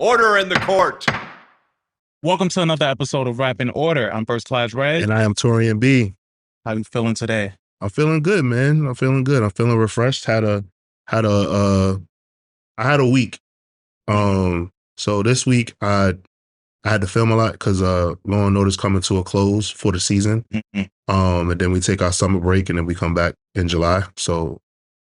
Order in the court. Welcome to another episode of Rap in Order. I'm First Class Regg. And I am Taurian B. How you feeling today? I'm feeling good, man. I'm feeling good. I'm feeling refreshed. I had a week. So this week I had to film a lot because Law and Order's coming to a close for the season. And then we take our summer break and then we come back in July. So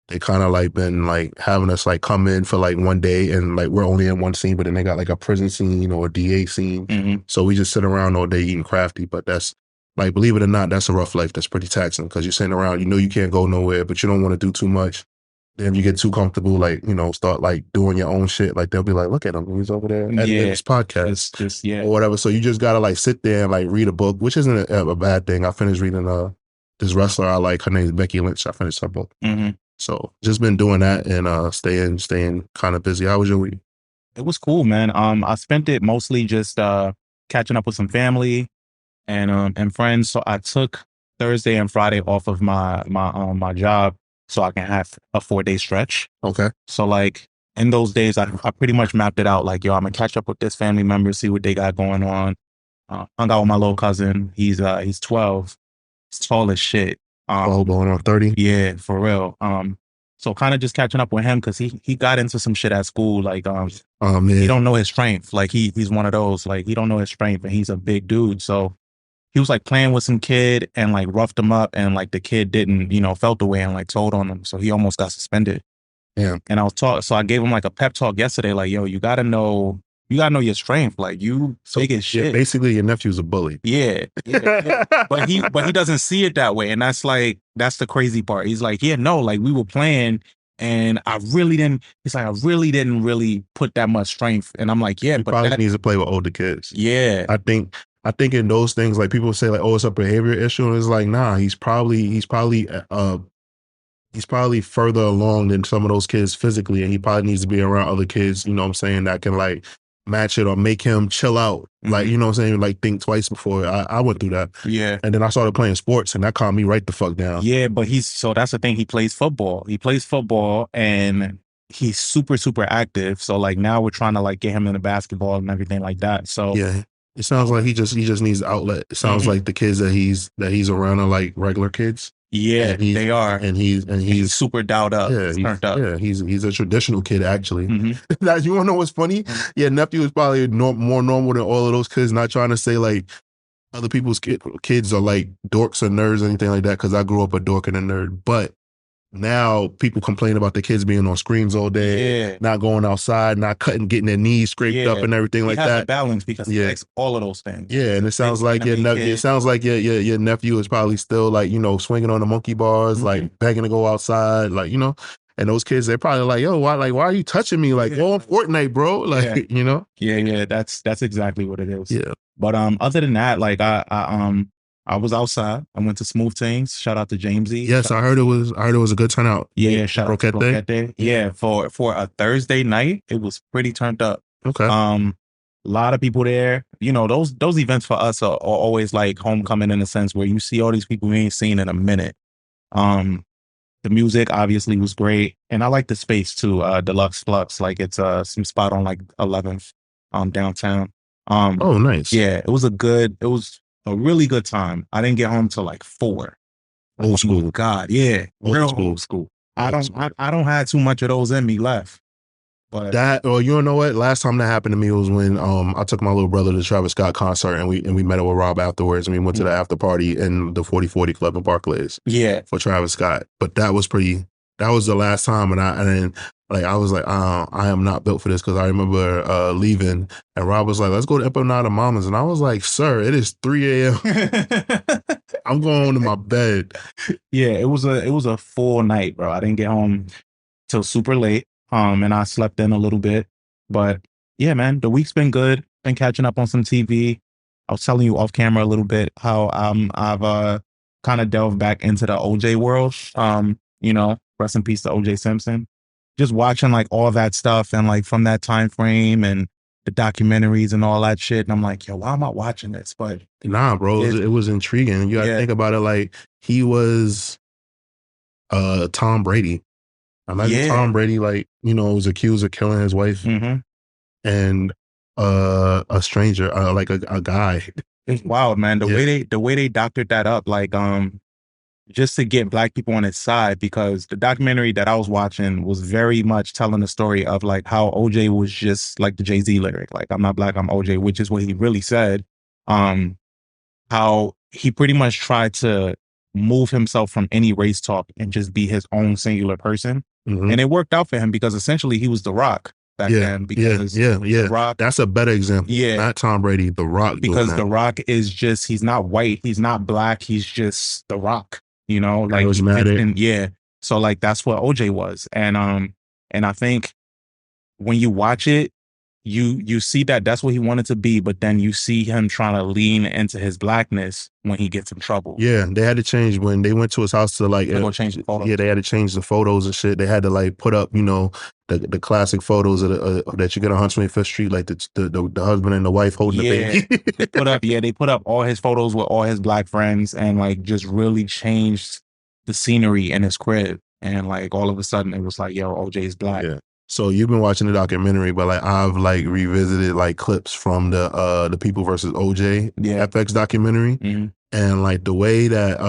they kind of like been like having us like come in for like one day and like we're only in one scene, but then they got like a prison scene or a DA scene. So we just sit around all day eating crafty. But that's like, believe it or not, that's a rough life. That's pretty taxing because you're sitting around, you know, you can't go nowhere, but you don't want to do too much. Then you get too comfortable, like, you know, start like doing your own shit. Like they'll be like, look at him, he's over there editing his podcast or whatever. So you just gotta like sit there and like read a book, which isn't a bad thing. I finished reading this wrestler I like. Her name's Becky Lynch. I finished her book. So just been doing that and staying kind of busy. How was your week? It was cool, man. I spent it mostly just catching up with some family and friends. So I took Thursday and Friday off of my job so I can have a 4-day stretch. Okay. So like in those days, I pretty much mapped it out. Like, yo, I'm gonna catch up with this family member, see what they got going on. Hung out with my little cousin. He's 12. He's tall as shit. Going on 30. Yeah, for real. So kind of just catching up with him because he got into some shit at school. Like, Man. he don't know his strength. Like he's one of those. Like he don't know his strength, and he's a big dude. So he was like playing with some kid and like roughed him up, and like the kid didn't, felt the way and like told on him. So he almost got suspended. Yeah. And I was taught. So I gave him like a pep talk yesterday. Like, yo, you gotta know your strength. Like you big as shit. Basically, your nephew's a bully. Yeah. But he doesn't see it that way, and that's the crazy part. He's like, yeah, no, like we were playing, and I really didn't. He's like, I really didn't really put that much strength, and I'm like, yeah, he but probably needs to play with older kids. Yeah, I think in those things, like people say, like, oh, it's a behavior issue, and it's like, nah, he's probably further along than some of those kids physically, and he probably needs to be around other kids, you know what I'm saying, that can like match it or make him chill out. Like, you know what I'm saying, like think twice before. I went through that. Yeah. And then I started playing sports and that calmed me right the fuck down. Yeah, but so that's the thing, he plays football. And he's super, super active. So like now we're trying to like get him into basketball and everything like that. So yeah. It sounds like he just needs outlet. It sounds like the kids that he's around are like regular kids. Yeah, they are, and he's super dialed up. Yeah, turned up. Yeah, he's a traditional kid actually. Now, you want to know what's funny? Yeah, nephew is probably more normal than all of those kids. Not trying to say like other people's kids are like dorks or nerds or anything like that. Because I grew up a dork and a nerd, but now people complain about the kids being on screens all day, not going outside, not getting their knees scraped up and everything like that. He balance because he likes all of those things. Yeah, and it sounds like your nephew is probably still like, swinging on the monkey bars, like begging to go outside, like, and those kids, they're probably like, yo, why are you touching me? Like, oh, Fortnite, bro. Like, Yeah, that's exactly what it is. Yeah. But other than that, like I was outside. I went to Smooth Things. Shout out to Jamesy. Yes, I heard it was a good turnout. Yeah, shout out to Croquete. Yeah, for a Thursday night, it was pretty turned up. Okay. A lot of people there. Those events for us are always like homecoming in a sense where you see all these people we ain't seen in a minute. The music obviously was great, and I like the space too. Deluxe Flux, like it's some spot on like 11th downtown. Oh, nice. Yeah, it was a really good time. I didn't get home till like 4. Old school. God, yeah. Old school. I don't have too much of those in me left. But you know what? Last time that happened to me was when I took my little brother to the Travis Scott concert and we met up with Rob afterwards and we went to the after party in the 4040 Club in Barclays. Yeah. For Travis Scott. But that was the last time and I was like, I am not built for this because I remember leaving and Rob was like, let's go to Empanada Mama's. And I was like, sir, it is 3 a.m. I'm going home to my bed. Yeah, it was a full night, bro. I didn't get home till super late. And I slept in a little bit. But yeah, man, the week's been good. Been catching up on some TV. I was telling you off camera a little bit how I've kind of delved back into the OJ world. Rest in peace to OJ Simpson. Just watching like all that stuff and like from that time frame and the documentaries and all that shit. And I'm like, yo, why am I watching this? But nah, bro, it was intriguing. You got to think about it like he was Tom Brady. Imagine Tom Brady, like, was accused of killing his wife. And a stranger, like a guy. It's wild, man. Yeah. The way they doctored that up, like just to get black people on his side, because the documentary that I was watching was very much telling the story of like how OJ was just like the Jay-Z lyric, like I'm not black, I'm OJ, which is what he really said. Um, how he pretty much tried to move himself from any race talk and just be his own singular person. Hmm. And it worked out for him because essentially he was The Rock back Yeah, then yeah, because yeah, The yeah. Rock, That's a better example. yeah, Not Tom Brady, The Rock doing because that. The Rock is just he's not white, he's not black, he's just The Rock, you know, like he fits Charismatic. in, yeah. So like that's what OJ was. And I think when you watch it, you see that that's what he wanted to be, but then you see him trying to lean into his blackness when he gets in trouble. Yeah, they had to change when they went to his house to like, To go change the yeah, photos. they had to change the photos and shit. They had to like put up, the classic photos of that you get on 125th Street, like the husband and the wife holding the Yeah. baby. They put up all his photos with all his black friends and like just really changed the scenery in his crib. And like all of a sudden it was like, yo, OJ's black. Yeah. So you've been watching the documentary, but like I've like revisited like clips from the People versus OJ Yeah. FX documentary, Mhm. and like the way that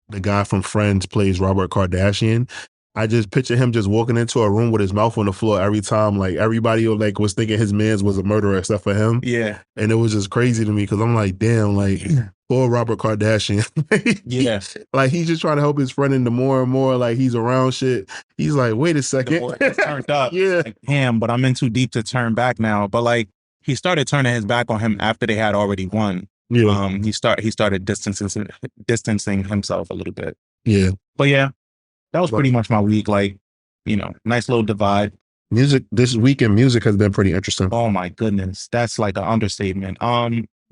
the guy from Friends plays Robert Kardashian. I just picture him just walking into a room with his mouth on the floor every time. Like everybody like was thinking his man's was a murderer except for him, Yeah. and it was just crazy to me because I'm like, damn, like poor Robert Kardashian. Yeah. Like he's just trying to help his friend, and the more and more like he's around shit, he's like, wait a The second, more it gets turned up, yeah, like, damn, but I'm in too deep to turn back now. But like he started turning his back on him after they had already won. yeah, He started distancing himself a little bit. yeah. But yeah, that was But pretty much my week. Like, nice little divide. music this week in music has been pretty interesting. Oh my goodness, that's like an understatement.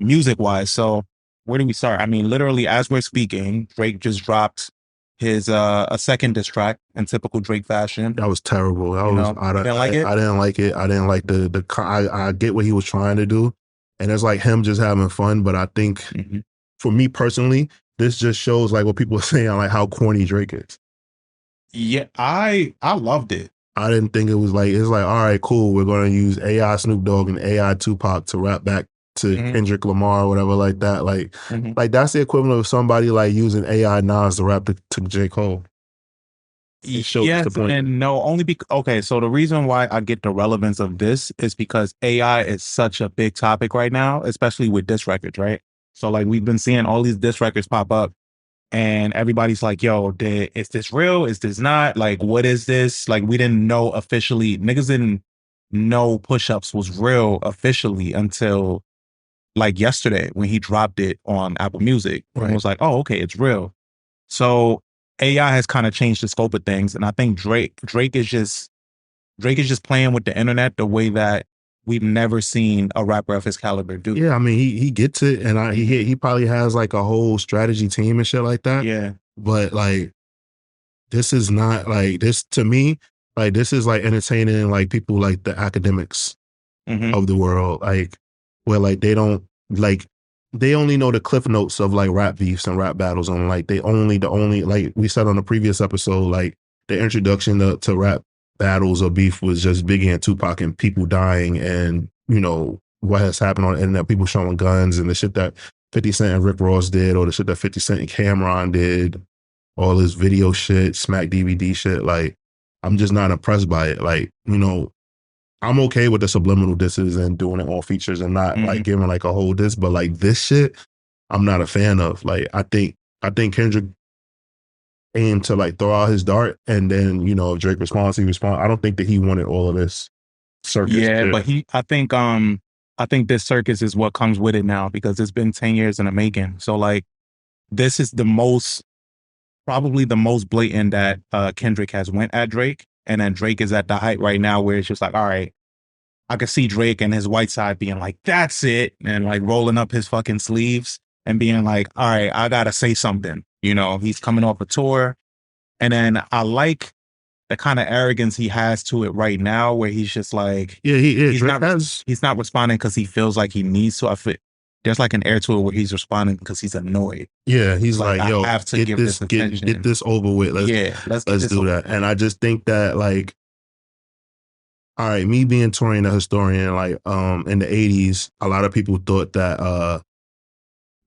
Music wise, so where do we start? I mean, literally as we're speaking, Drake just dropped his a second diss track in typical Drake fashion. That was terrible. That was You didn't like it? I didn't like it. I didn't like I get what he was trying to do, and it's like him just having fun. But I think Mhm. for me personally, this just shows like what people are saying, like how corny Drake is. Yeah, I loved it. I didn't think it was like it's like all right, cool. We're gonna use AI Snoop Dogg and AI Tupac to rap back to Mhm, Kendrick Lamar or whatever like that. mhm. Like that's the equivalent of somebody like using AI Nas to rap to J Cole. It shows the Yes point. and no, only because okay, so the reason why I get the relevance of this is because AI is such a big topic right now, especially with diss records, right? So like we've been seeing all these diss records pop up and everybody's like, yo, is this real? Is this not? Like, what is this? Like, we didn't know officially, niggas didn't know push-ups was real officially until like yesterday when he dropped it on Apple Music and Right. was like, oh, okay, it's real. So AI has kind of changed the scope of things. And I think Drake is just playing with the internet the way that we've never seen a rapper of his caliber do. Yeah, I mean he gets it, and Mhm. he probably has like a whole strategy team and shit like that. Yeah. But like this is not like this to me. Like this is like entertaining like people like the academics Hmm. of the world, like where like they don't like they only know the cliff notes of like rap beefs and rap battles, and like the only like we said on the previous episode, like the introduction to rap battles or beef was just Biggie and Tupac and people dying, and what has happened on the internet, people showing guns and the shit that 50 Cent and Rick Ross did, or the shit that 50 Cent and Cameron did, all this video shit, smack DVD shit. Like I'm just not impressed by it. Like I'm okay with the subliminal disses and doing it on features and not like Hmm. giving like a whole diss, but like this shit, I'm not a fan of. Like I think Kendrick aimed to like throw out his dart, and then if Drake responds, he responds. I don't think that he wanted all of this circus Yeah, shit. but I think this circus is what comes with it now because it's been 10 years in the making. So like this is the most probably the most blatant that Kendrick has went at Drake. And then Drake is at the height right now where it's just like, all right, I could see Drake and his white side being like, that's it, and like rolling up his fucking sleeves and being like, all right, I gotta say something. He's coming off a tour. And then I like the kind of arrogance he has to it right now, where he's just like, he's Drake not has he's not responding because he feels like he needs to. I feel there's like an air to it where he's responding because he's annoyed. he's He's like, like, I yo, have to get give this get attention. this over with. Yeah, let's get Let's this do over that. with. And I just think that like all right, me being Taurian a historian, like in the 80s, a lot of people thought that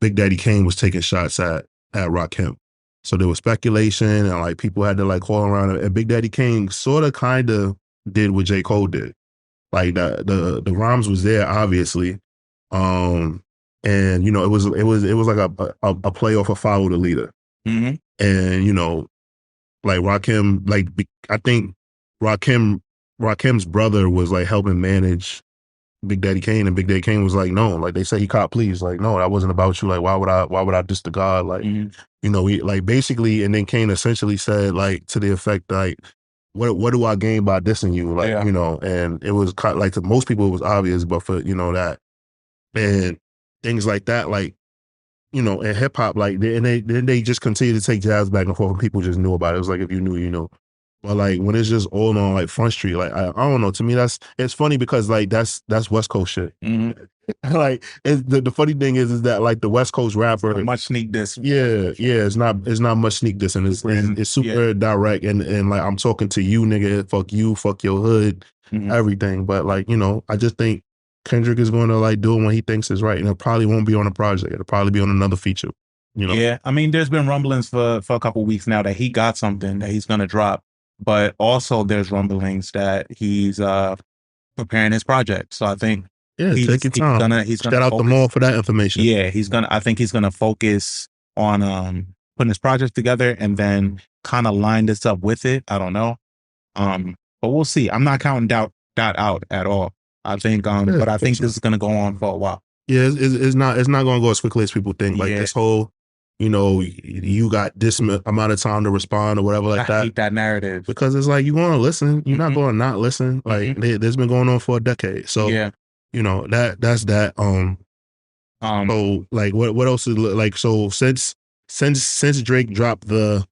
Big Daddy Kane was taking shots at Rakim. So there was speculation and like people had to like call around and Big Daddy Kane sort of kind of did what J. Cole did. Like the rhymes was there, obviously. Um and you know, it was like a play off of Follow the Leader. Mm-hmm. And you know, like Rakim, like I think Rakim Rakim's brother was like helping manage Big Daddy Kane, and Big Daddy Kane was like, no, like they say he caught please, like no, that wasn't about you. Like why would I diss the God? Like you know, he like basically, and then Kane essentially said like to the effect like, what do I gain by dissing you? Like you know, and it was like to most people it was obvious, but for you know that and things like that, like you know, in hip hop, like they just continue to take jabs back and forth, and people just knew about it. It was like if you knew, you know. But like when it's just all on like Front Street, like I don't know. To me, it's funny because like that's West Coast shit. Mm-hmm. Like the funny thing is that like the West Coast rapper, Much sneak this. yeah, it's not much sneak this, and it's super direct, and like I'm talking to you, nigga, fuck your hood, everything. But like you know, I just think Kendrick is going to like do it when he thinks is right, and it probably won't be on a project. It'll probably be on another feature. You know? Yeah, I mean, there's been rumblings for a couple weeks now that he got something that he's gonna drop, but also there's rumblings that he's preparing his project. So I think take your time. he's Shout gonna out the focus, mall for that information. yeah, I think he's gonna focus on putting his project together and then kind of line this up with it. I don't know. But we'll see. I'm not counting that out at all. I think but I think this is gonna go on for a while. Yeah, it's not going to go as quickly as people think. Like this whole, you know, you got this amount of time to respond or whatever like that. I hate that narrative because it's like you going to listen, you're not going to not listen. Like there's been going on for a decade. So you know that's that. So like what else is like so since Drake dropped the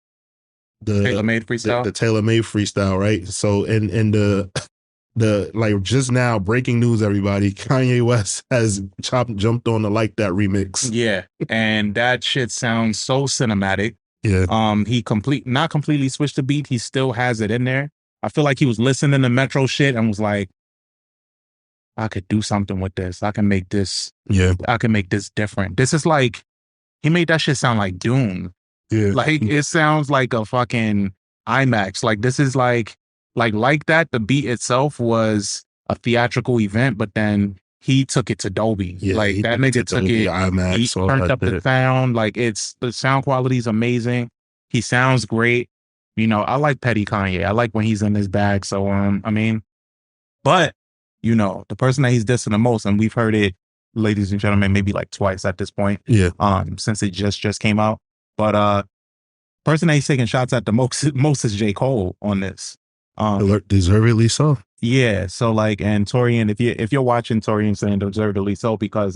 tailor-made freestyle, the tailor-made freestyle, right? So in the like just now breaking news, everybody, Kanye West has jumped on the Like That remix. Yeah, and that shit sounds so cinematic. Yeah. He not completely switched the beat. He still has it in there. I feel like he was listening to Metro shit and was like, I could do something with this. I can make this. Yeah. I can make this different. This is like, he made that shit sound like Dune. Yeah. Like it sounds like a fucking IMAX. Like this is like that. The beat itself was a theatrical event, but then he took it to Dolby. Yeah, like that nigga took it. IMAX, he turned up the sound. Like the sound quality is amazing. He sounds great. You know, I like petty Kanye. I like when he's in his bag. So I mean, but you know, the person that he's dissing the most, and we've heard it, ladies and gentlemen, maybe like twice at this point. Yeah. Since it just came out. But person that he's taking shots at the most is J. Cole on this. Deservedly so. Yeah. So like, and Taurian, if you're watching, Taurian saying deservedly so because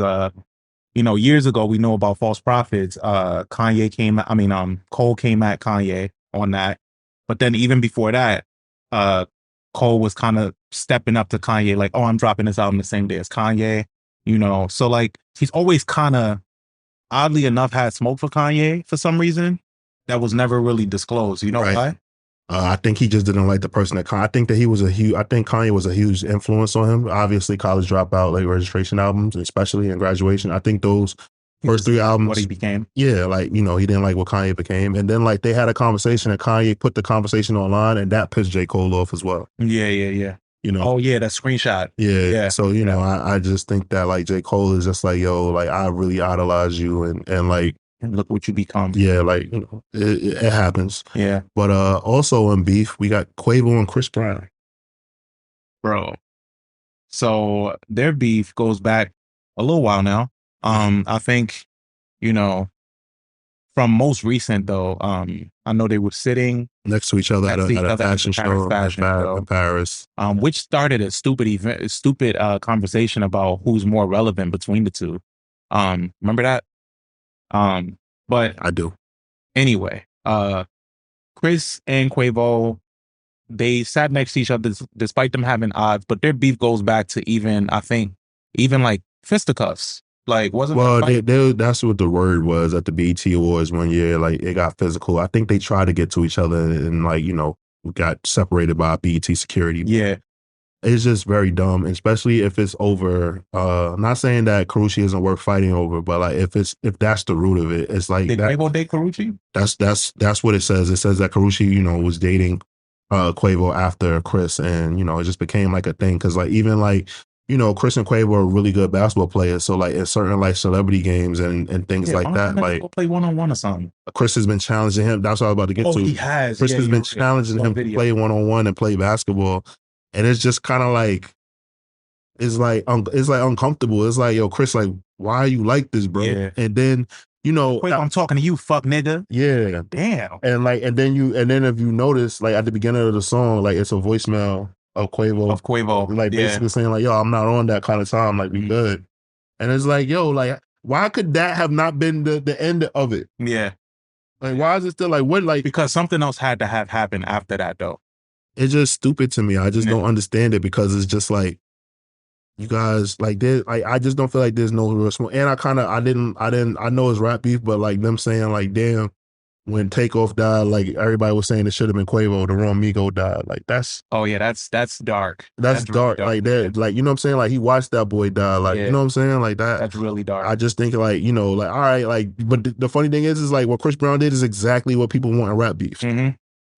you know, years ago we know about false prophets. Cole came at Kanye on that. But then even before that, Cole was kind of stepping up to Kanye, like, oh, I'm dropping this album the same day as Kanye, you know. So like he's always kind of oddly enough had smoke for Kanye for some reason that was never really disclosed. You know why? I think he just didn't like the person that I think that he was I think Kanye was a huge influence on him. Obviously, College Dropout, Late Registration albums, especially in Graduation. I think those first three albums. What he became. Yeah, like, you know, he didn't like what Kanye became. And then like they had a conversation and Kanye put the conversation online and that pissed J. Cole off as well. Yeah. You know? Oh yeah, that screenshot. Yeah. So, you know, I just think that like J. Cole is just like, yo, like I really idolize you and like, and look what you become. Yeah, like, you know, it happens. Yeah. But also in beef, we got Quavo and Chris Brown. Bro. So their beef goes back a little while now. I think, you know, from most recent though, I know they were sitting next to each other at a fashion show in Paris. Which started a stupid conversation about who's more relevant between the two. Remember that? But I do. Anyway, Chris and Quavo, they sat next to each other despite them having odds, but their beef goes back to even like fisticuffs. Like wasn't that's what the word was at the BET Awards one year. Like it got physical. I think they tried to get to each other and like, you know, got separated by BET security. Yeah. It's just very dumb, especially if it's over. I'm not saying that Karuchi isn't worth fighting over, but like if that's the root of it, it's like Did that. Quavo date Karuchi? That's what it says. It says that Karuchi, was dating Quavo after Chris, and it just became like a thing because like even like Chris and Quavo are really good basketball players. So like in certain like celebrity games and things Yeah, why like don't y'all that, niggas like go play one-on-one or something? Chris has been challenging him. That's what I was about to get Oh, to. he has. Chris Yeah, has been you're right. I challenging saw a him to video. play one on one and play basketball, and it's just kind of like it's like uncomfortable. It's like, yo, Chris, like, why are you like this, bro? Yeah. And then Quavo, I'm talking to you, fuck nigga. yeah, Damn. and then if you notice, like at the beginning of the song, like it's a voicemail of Quavo, Of Quavo. like Yeah. basically saying like, yo, I'm not on that kind of time, like we good. And it's like, yo, like why could that have not been the end of it? Yeah. Like why is it still like what like Because something else had to have happened after that, though. it's just stupid to me. I just Yeah. don't understand it because it's just like you guys like there like I just don't feel like there's no real smoke. And I know it's rap beef, but like them saying like damn when Takeoff died, like everybody was saying it should have been Quavo, the wrong Migo died. Like Oh yeah, that's dark. that's That's really dark. dark. Like that, like you know what I'm saying? Like he watched that boy die. Like, you Yeah, know what I'm saying? Like that. that's really dark. I just think like, like all right, like but the funny thing is like what Chris Brown did is exactly what people want in rap beef. Mm-hmm.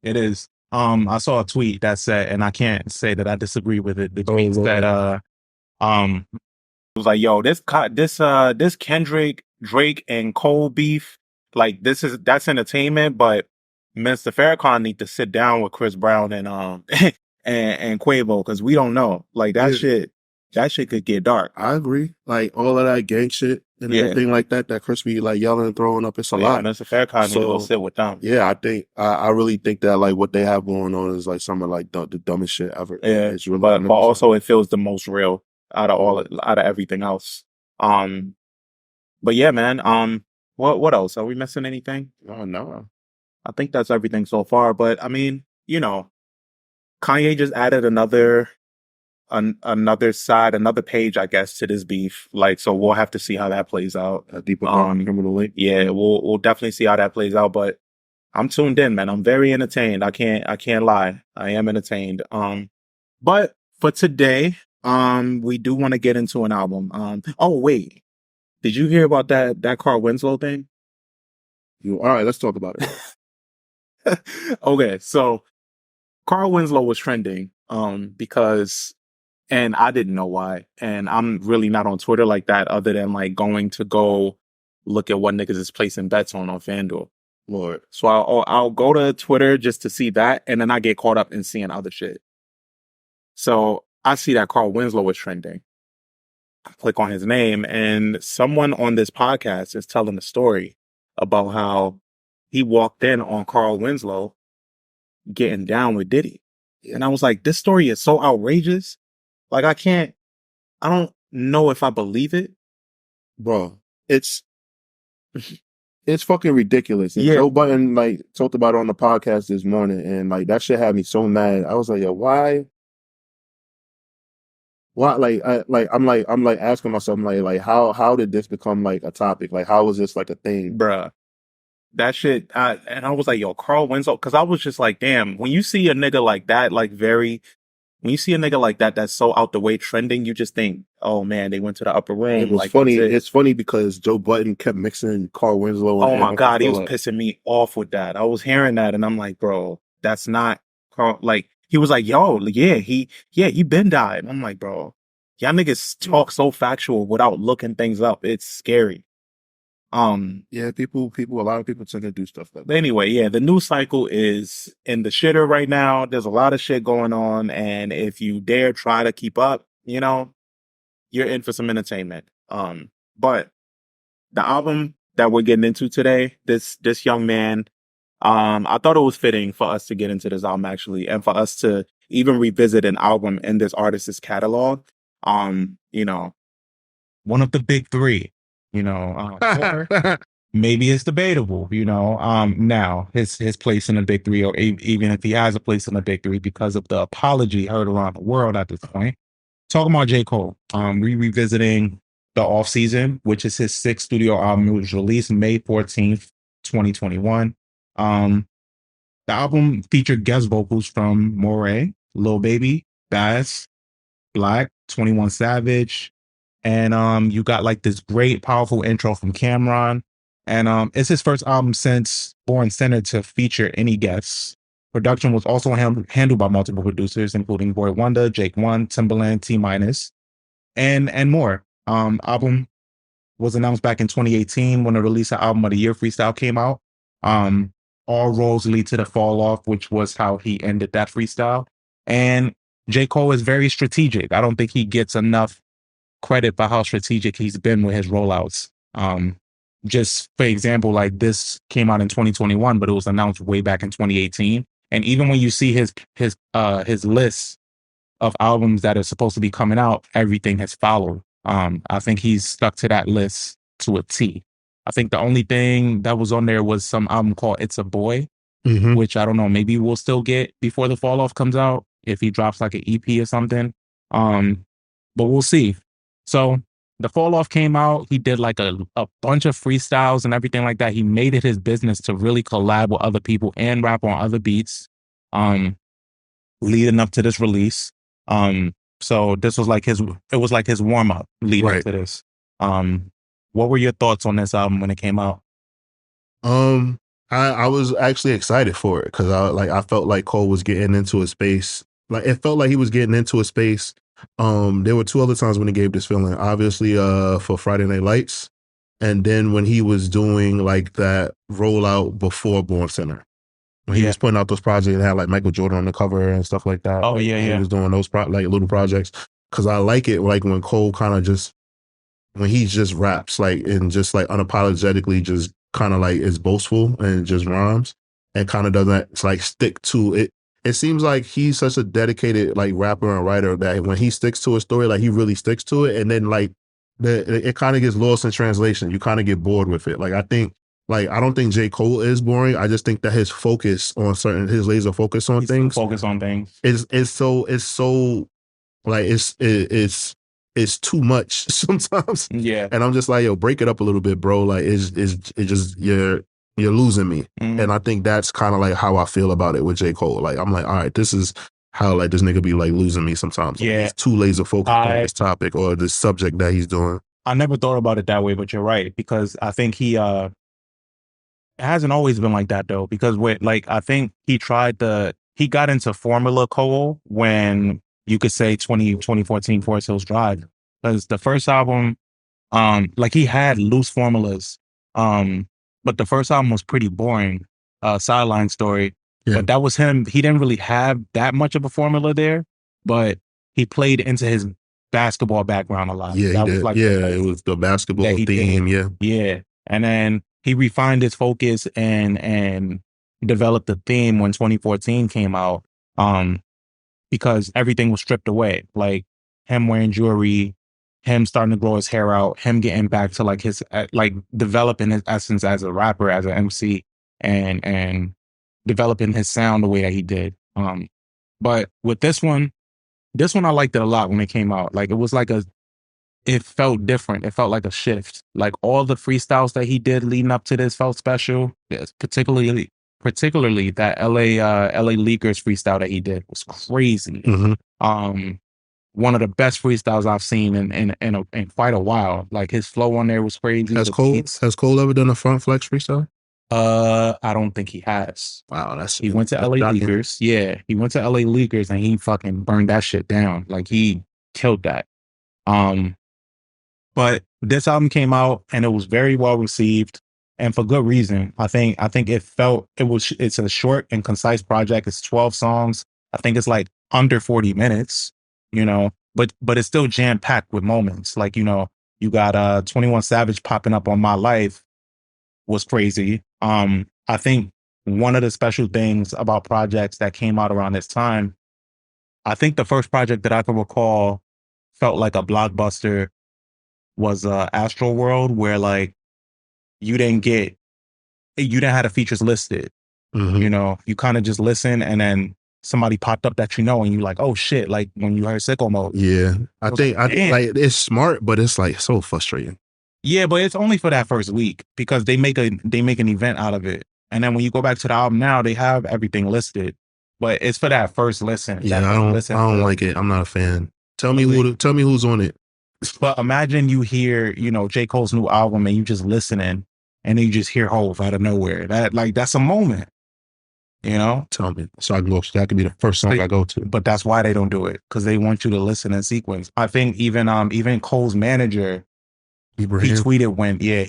It is. I saw a tweet that said, and I can't say that I disagree with it. The tweet said, it was like, yo, this Kendrick, Drake, and Cole beef, like that's entertainment, but Mr. Farrakhan need to sit down with Chris Brown and and Quavo because we don't know. Like that shit could get dark. I agree. Like all of that gang shit and everything like that Chris be like yelling and throwing up, it's a lot. Mr. Farrakhan need to go sit with them. Yeah, I think I really think that like what they have going on is like some of like the dumbest shit ever. Yeah, It's really but also it feels the most real out of everything else. But yeah, man. What else? Are we missing anything? Oh no. I think that's everything so far. But I mean, Kanye just added another side, another page, I guess, to this beef. Like, so we'll have to see how that plays out. A deeper criminal link. Yeah, we'll definitely see how that plays out. But I'm tuned in, man. I'm very entertained. I can't lie. I am entertained. But for today, we do want to get into an album. Oh wait, did you hear about that Carl Winslow thing? All right, let's talk about it. Okay, so Carl Winslow was trending, because, and I didn't know why, and I'm really not on Twitter like that, other than like going to go look at what niggas is placing bets on FanDuel. Lord. So I'll go to Twitter just to see that, and then I get caught up in seeing other shit. So I see that Carl Winslow was trending. I click on his name, and someone on this podcast is telling a story about how he walked in on Carl Winslow getting down with Diddy. And I was like, this story is so outrageous. Like, I don't know if I believe it. Bro, it's fucking ridiculous. And Yeah. Joe Budden like talked about it on the podcast this morning, and like that shit had me so mad. I was like, yo, why? Like I'm asking myself, like how did this become like a topic? Like how was this like a thing? Bruh. That shit, and I was like, yo, Carl Winslow, because I was just like, damn, when you see a nigga like that, when you see a nigga like that that's so out the way trending, you just think, oh man, they went to the upper room. It was like, funny. It's funny because Joe Budden kept mixing Carl Winslow. Oh my God, he was pissing me off with that. I was hearing that, and I'm like, bro, that's not Carl. Like, he was like, yo, yeah, he been died. I'm like, bro, y'all niggas talk so factual without looking things up. It's scary. Yeah, a lot of people tend to do stuff like that. But anyway, yeah, the news cycle is in the shitter right now. There's a lot of shit going on, and if you dare try to keep up, you're in for some entertainment. But the album that we're getting into today, this young man, I thought it was fitting for us to get into this album actually, and for us to even revisit an album in this artist's catalog. One of the big three, or maybe it's debatable, now his place in the big three, or even if he has a place in the big three because of the apology heard around the world at this point. Talking about J. Cole, revisiting the Off Season, which is his sixth studio album. It was released May 14th, 2021. The album featured guest vocals from Moray, Lil Baby, Baz, Black, 21 Savage, and you got like this great powerful intro from Cameron, and it's his first album since Born Center to feature any guests. Production was also handled by multiple producers, including Boy Wonder, Jake One, Timbaland, T minus, and more. Album was announced back in 2018 when the release of Album of the Year freestyle came out. Um, all roads lead to the fall off, which was how he ended that freestyle. And J. Cole is very strategic. I don't think he gets enough credit for how strategic he's been with his rollouts. Just for example, like this came out in 2021, but it was announced way back in 2018. And even when you see his list of albums that are supposed to be coming out, everything has followed. I think he's stuck to that list to a T. I think the only thing that was on there was some album called It's a Boy, which I don't know, maybe we'll still get before the fall off comes out if he drops like an EP or something. But we'll see. So the fall off came out. He did like a bunch of freestyles and everything like that. He made it his business to really collab with other people and rap on other beats. Leading up to this release. So this was like it was like his warm up leading up to this. What were your thoughts on this album when it came out? I was actually excited for it because I felt like Cole was getting into a space. Like it felt like he was getting into a space. There were two other times when he gave this feeling. Obviously, for Friday Night Lights, and then when he was doing like that rollout before Born Center. When he was putting out those projects and had like Michael Jordan on the cover and stuff like that. Oh yeah, He was doing those like little projects because I like it like when Cole kind of just when he just raps like and just like unapologetically just kind of like is boastful and just rhymes and kind of doesn't like stick to it. It seems like he's such a dedicated like rapper and writer that when he sticks to a story, like he really sticks to it, and then like it kind of gets lost in translation. You kind of get bored with it. Like I don't think J. Cole is boring. I just think that his focus on his laser focus on things, is so like it's too much sometimes. Yeah. And I'm just like, yo, break it up a little bit, bro. Like it's just you're losing me. And I think that's kind of like how I feel about it with J. Cole. Like I'm like, all right, this is how like this nigga be like losing me sometimes. Like, he's too laser focused on this topic or this subject that he's doing. I never thought about it that way, but you're right, because I think it hasn't always been like that though, because I think he got into formula Cole when you could say 2014 Forest Hills Drive, because the first album, like he had loose formulas, but the first album was pretty boring, Sideline Story, but that was him. He didn't really have that much of a formula there, but he played into his basketball background a lot. Yeah, that he did. was It was the basketball theme. Yeah. And then he refined his focus and developed a theme when 2014 came out, because everything was stripped away. Like him wearing jewelry, him starting to grow his hair out, him getting back to like his like developing his essence as a rapper, as an MC, and developing his sound the way that he did. But with this one I liked it a lot when it came out. Like it felt different. It felt like a shift. Like all the freestyles that he did leading up to this felt special. Yes, particularly that LA Leakers freestyle that he did was crazy. One of the best freestyles I've seen in quite a while. Like his flow on there was crazy. Has Cole ever done a front flex freestyle? I don't think he has. Wow, he went to LA Leakers. Yeah, he went to LA Leakers and he fucking burned that shit down. Like he killed that. But this album came out and it was very well received, and for good reason. I think it's a short and concise project. It's 12 songs. I think it's like under 40 minutes, but it's still jam packed with moments. Like, you got 21 Savage popping up on My Life was crazy. I think one of the special things about projects that came out around this time, I think the first project that I can recall felt like a blockbuster was Astro World, where like you didn't have the features listed. You kind of just listen and then somebody popped up that and you're like, oh shit, like when you heard Sicko Mode. Yeah. I think like it's smart, but it's like so frustrating. Yeah, but it's only for that first week because they make an event out of it. And then when you go back to the album now, they have everything listed. But it's for that first listen. Yeah, I don't like it. I'm not a fan. Really. Tell me who's on it. But imagine you hear, J. Cole's new album and you just listening and then you just hear Hove out of nowhere. That's a moment, you know? Tell me. So I can go. That could be the first song I go to. But that's why they don't do it, because they want you to listen in sequence. I think even Cole's manager, Ibrahim. he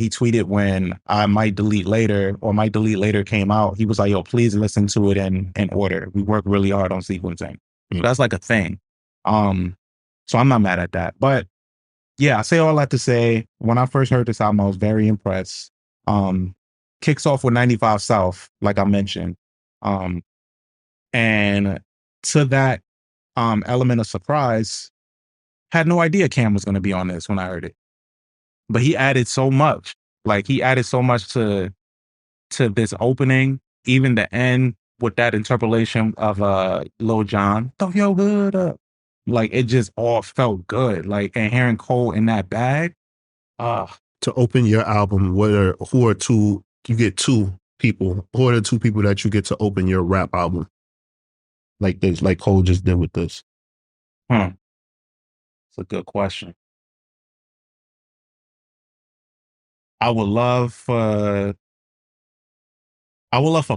tweeted when I Might Delete Later or Might Delete Later came out. He was like, yo, please listen to it in order. We work really hard on sequencing. So that's like a thing. So I'm not mad at that. But yeah, I say all that to say, when I first heard this album, I was very impressed. Kicks off with 95 South, like I mentioned. And to that element of surprise, had no idea Cam was going to be on this when I heard it. But he added so much. Like he added so much to this opening, even the end with that interpolation of Lil Jon, throw your hood up. Like it just all felt good. Like, and hearing Cole in that bag, to open your album, who are two, you get two people. Who are the two people that you get to open your rap album? Like this, like Cole just did with this. It's a good question. I would love for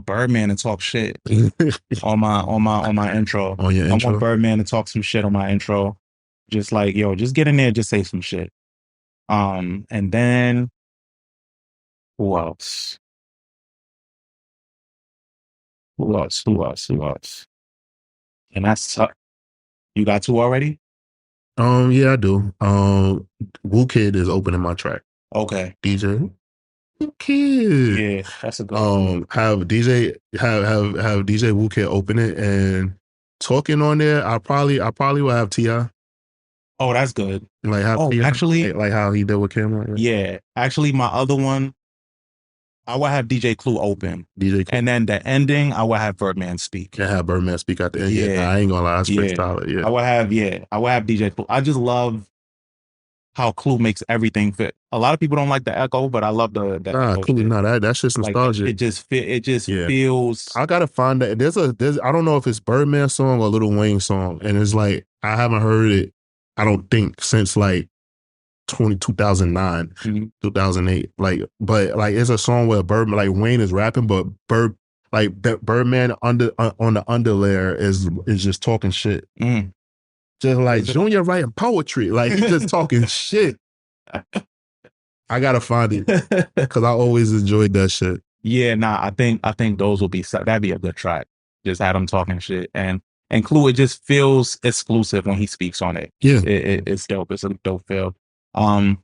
Birdman to talk shit on my intro. On your intro? I want Birdman to talk some shit on my intro. Just like, yo, just get in there, just say some shit. And then who else? Who else? And that's you got two already? Yeah, I do. Wu Kid is opening my track. Okay. DJ Wu Kid. Yeah, that's a good one. Have DJ Wu Kid open it and talking on there. I probably will have T.I. Oh, that's good. Like how actually, like how he did with Cameron. Right? Yeah. Actually, my other one, I will have DJ Clue open. And then the ending, I will have Birdman speak. Yeah, have Birdman speak at the end. Yeah, I ain't gonna lie, that's pretty solid. Yeah. I will have DJ Clue. I just love how Clue makes everything fit. A lot of people don't like the echo, but I love the Clue. That's just nostalgic. Like, it just feels. I gotta find that. There's I don't know if it's Birdman song or Lil Wayne song, and it's like I haven't heard it. I don't think since like 2009, 2008. Like, but like it's a song where Birdman, like Wayne is rapping, but Birdman on the underlayer is just talking shit. Just like Junior writing poetry, like he's just talking shit. I gotta find it because I always enjoyed that shit. Yeah, nah, I think those will be that'd be a good track. Just have him talking shit and Clue. It just feels exclusive when he speaks on it. Yeah, it's dope. It's a dope feel. All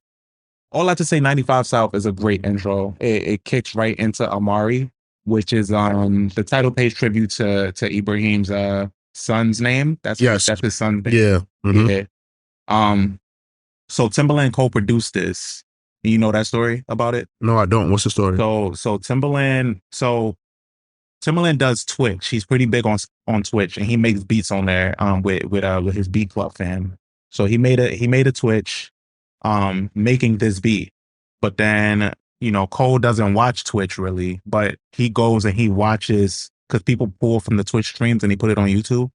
that to say, 95 South is a great intro. It kicks right into Amari, which is the title page tribute to Ibrahim's son's name. That's his son's name. Yeah. Mm-hmm. Yeah. So Timbaland co-produced this. You know that story about it? No, I don't. What's the story? So Timbaland does Twitch. He's pretty big on Twitch, and he makes beats on there with his beat club fam. So he made a Twitch making this beat. But then, Cole doesn't watch Twitch really, but he goes and he watches, because people pull from the Twitch streams and he put it on YouTube.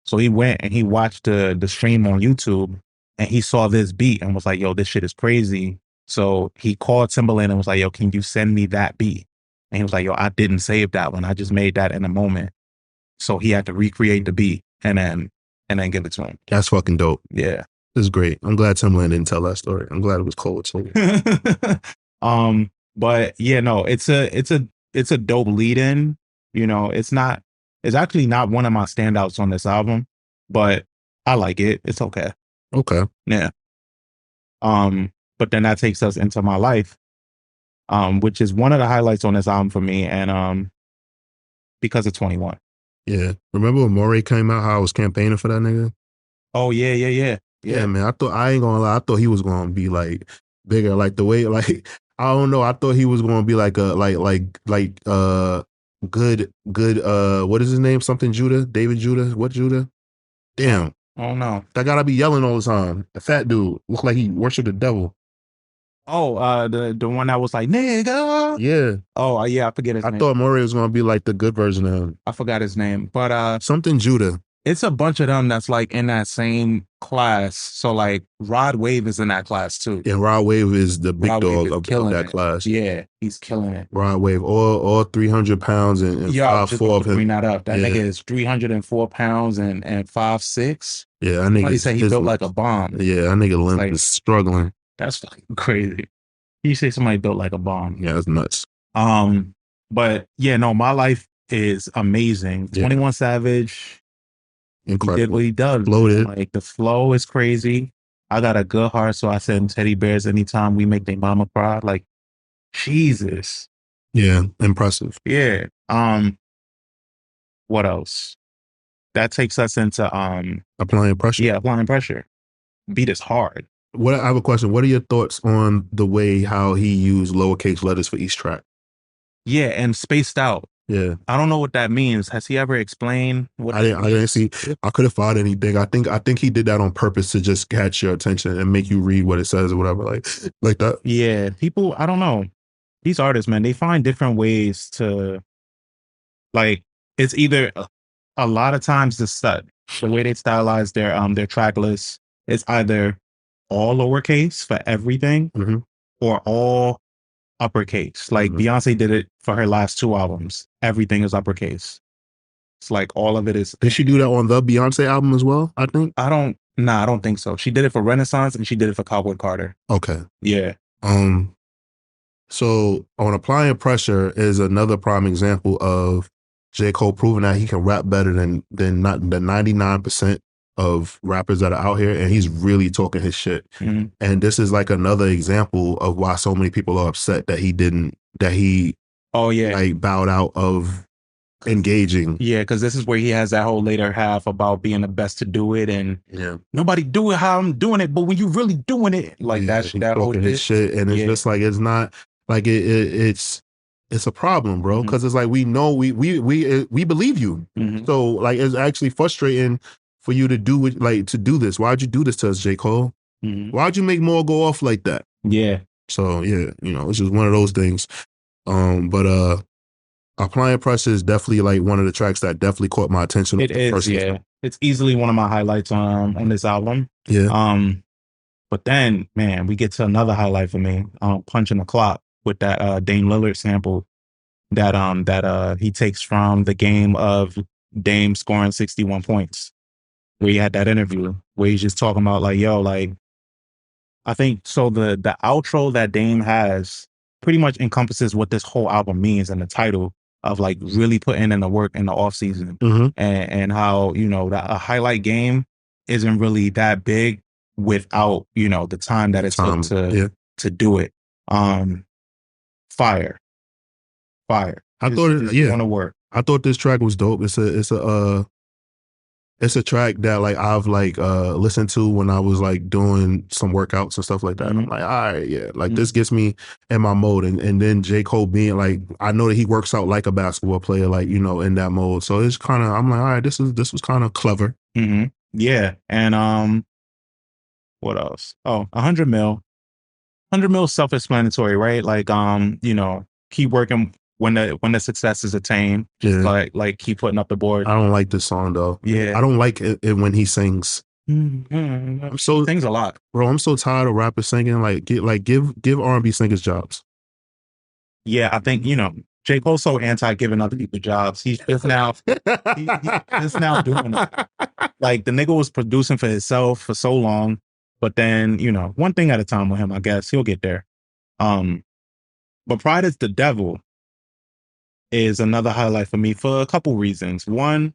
So he went and he watched the stream on YouTube and he saw this beat and was like, yo, this shit is crazy. So he called Timbaland and was like, yo, can you send me that beat? And he was like, yo, I didn't save that one. I just made that in a moment. So he had to recreate the beat and then give it to him. That's fucking dope. Yeah. This is great. I'm glad Timbaland didn't tell that story. I'm glad it was Cole. But yeah, no, it's a dope lead in. It's actually not one of my standouts on this album, but I like it. It's okay. Okay. Yeah. But then that takes us into My Life, which is one of the highlights on this album for me, and because of 21. Yeah. Remember when Morey came out, how I was campaigning for that nigga? Oh yeah. Yeah, man. I ain't gonna lie. I thought he was gonna be like bigger, like the way, like I don't know. I thought he was gonna be like a good. What is his name? Something Judah, David Judah. What Judah? Damn. Oh no. That gotta be yelling all the time. The fat dude looked like he worshiped the devil. Oh, the one that was like nigga. Yeah. Oh yeah, I forget his name. I thought Morey was gonna be like the good version of him. I forgot his name, but something Judah. It's a bunch of them that's like in that same class. So like Rod Wave is in that class too. And Rod Wave is the big Rod Wave dog is of killing that it. class. Yeah, he's killing it. Rod Wave, all 300 pounds and Yeah, I was five just four about of to bring him. that up. That nigga Yeah, is 304 pounds and 5'6". yeah, I Somebody nigga said he his built like a bomb. yeah, I nigga It's limp like is struggling. that's fucking crazy. You say somebody built like a bomb. Yeah, that's nuts. Um, but yeah, no, my life is amazing. Yeah, 21 Savage, he did incredible. what he does, man. Exploded. Like the flow is crazy. I got a good heart, so I send teddy bears anytime we make their mama cry. Like Jesus. Yeah, impressive. Yeah. What else? That takes us into Applying pressure. yeah, applying pressure. Beat is hard. What I have a question. What are your thoughts on the way how he used lowercase letters for each track? Yeah, and spaced out. Yeah, I don't know what that means. Has he ever explained what that I didn't means? see. I could have found anything. I think he did that on purpose to just catch your attention and make you read what it says or whatever, like that. Yeah, people, I don't know. These artists, man, they find different ways to like it's either a lot of times the way they stylize their track lists is either all lowercase for everything Hmm. or all uppercase. Like Hmm. Beyonce did it for her last two albums. Everything is uppercase. It's like all of it is. Did she do that on the Beyonce album as well? I think. I don't think so. She did it for Renaissance and she did it for Cowboy Carter. Okay. Yeah. Um. So on applying pressure is another prime example of J. Cole proving that he can rap better than not the 99% of rappers that are out here, and he's really talking his shit. Mhm. And this is like another example of why so many people are upset that he Oh yeah. like bowed out of engaging. Yeah, because this is where he has that whole later half about being the best to do it and Yeah. nobody do it how I'm doing it, but when you really doing it, like Yeah, that he's that whole talking his shit, and it's Yeah. just like it's not like it's a problem, bro. Mhm. Because it's like we know we believe you, Mhm. so like it's actually frustrating for you to do it, like to do this. Why'd you do this to us, J. Cole? Mhm. Why'd you make more go off like that? Yeah. So yeah, it's just one of those things. But applying pressure is definitely like one of the tracks that definitely caught my attention. It is, yeah. It's easily one of my highlights on this album. Yeah. But then, man, we get to another highlight for me, Punching the Clock with that Dame Lillard sample that he takes from the game of Dame scoring 61 points. Where he had that interview where he's just talking about like, yo, like I think so the outro that Dame has pretty much encompasses what this whole album means and the title of like really putting in the work in the off season Mhm. and how, that a highlight game isn't really that big without, the time that it took Yeah. to do it. Fire. Fire. I Just, thought just yeah. want to work. I thought this track was dope. It's a track that like I've like listened to when I was like doing some workouts and stuff like that. And I'm like, all right, yeah, like this gets me in my mode. And then J. Cole being like, I know that he works out like a basketball player, like, in that mode. So it's kind of, I'm like, all right, this was kind of clever. Mm-hmm. Yeah. And what else? Oh, 100 mil. 100 mil self-explanatory, right? Like, keep working when the success is attained. Just Yeah. like keep putting up the board. I don't like this song though. Yeah. I don't like it when he sings. I'm so He sings a lot. Bro, I'm so tired of rappers singing. Give R&B singers jobs. Yeah, I think, J. Cole's so anti giving other people jobs. He's just now he's just now doing it. Like the nigga was producing for himself for so long, but then, one thing at a time with him, I guess. He'll get there. But Pride is the Devil is another highlight for me for a couple reasons. One,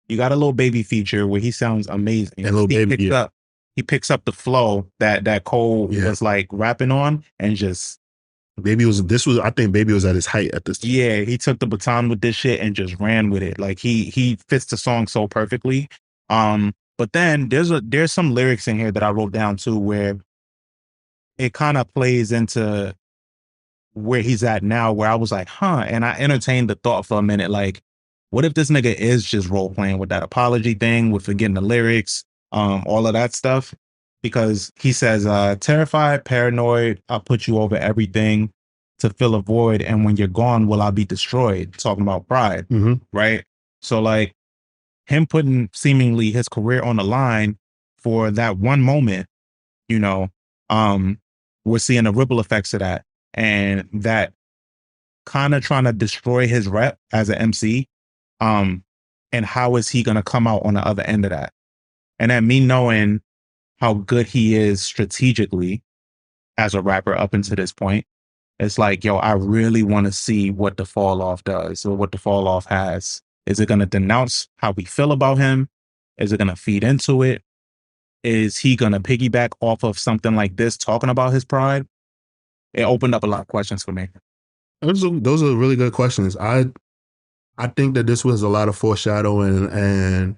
you got a little baby feature where he sounds amazing. And Lil Baby, he picks up the flow that Cole was like rapping on and just I think Baby was at his height at this time. Yeah, he took the baton with this shit and just ran with it. Like he fits the song so perfectly. But then there's some lyrics in here that I wrote down too where it kind of plays into where he's at now, where I was like, huh. And I entertained the thought for a minute, like, what if this nigga is just role playing with that apology thing, with forgetting the lyrics, all of that stuff? Because he says, terrified, paranoid, I'll put you over everything to fill a void. And when you're gone, will I be destroyed? Talking about pride, Mhm. right? So like, him putting seemingly his career on the line for that one moment, you know, um, we're seeing the ripple effects of that. And that kind of trying to destroy his rep as an MC. Um, and how is he gonna come out on the other end of that? And then me knowing how good he is strategically as a rapper up until this point, it's like, yo, I really want to see what the fall off does or what the fall off has. Is it going to denounce how we feel about him? Is it going to feed into it? Is he going to piggyback off of something like this, talking about his pride? It opened up a lot of questions for me. Those are really good questions. I think that this was a lot of foreshadowing, and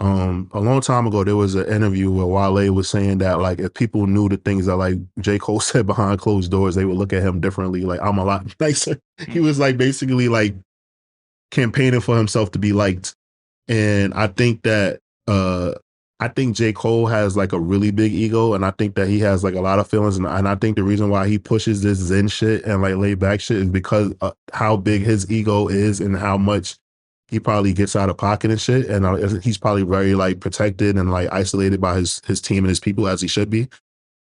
a long time ago there was an interview where Wale was saying that like if people knew the things that like J. Cole said behind closed doors, they would look at him differently. Like I'm a lot nicer. He was like basically like campaigning for himself to be liked. And I think J. Cole has like a really big ego, and I think that he has like a lot of feelings, and I think the reason why he pushes this Zen shit and like laid back shit is because how big his ego is and how much he probably gets out of pocket and shit, and he's probably very like protected and like isolated by his team and his people, as he should be.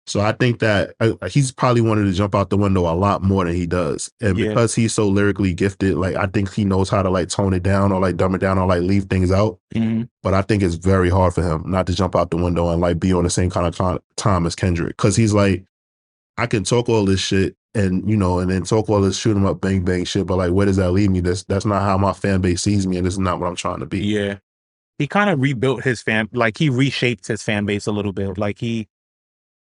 So I think that he's probably wanted to jump out the window a lot more than he does. And Yeah. because he's so lyrically gifted, like I think he knows how to like tone it down or like dumb it down or like leave things out. Mhm. But I think it's very hard for him not to jump out the window and like be on the same kind of time as Kendrick. Cause he's like, I can talk all this shit and, you know, and then talk all this shoot 'em up, bang, bang shit. But like, where does that leave me? That's not how my fan base sees me. And this is not what I'm trying to be. Yeah. He kind of rebuilt his like he reshaped his fan base a little bit.